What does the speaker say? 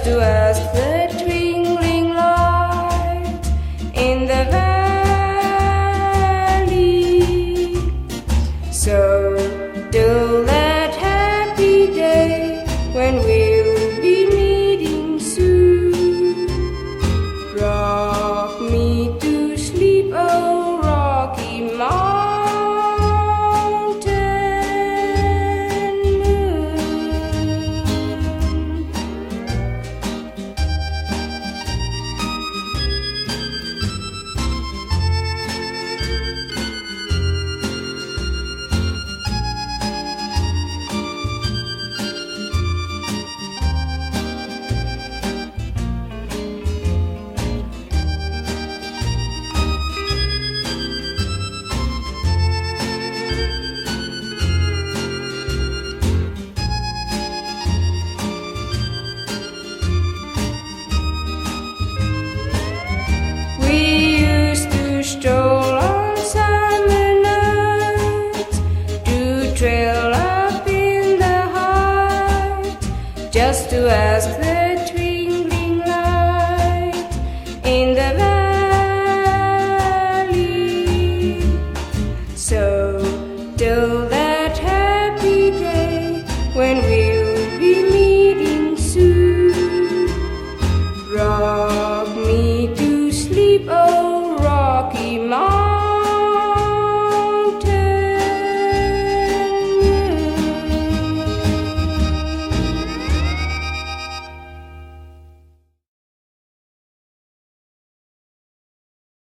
to ask the twinkling light in the valley. So till that happy day when we'll be meeting soon, rock me to sleep, oh Rocky Mountain stroll on summer nights to trail up in the heights just to ask the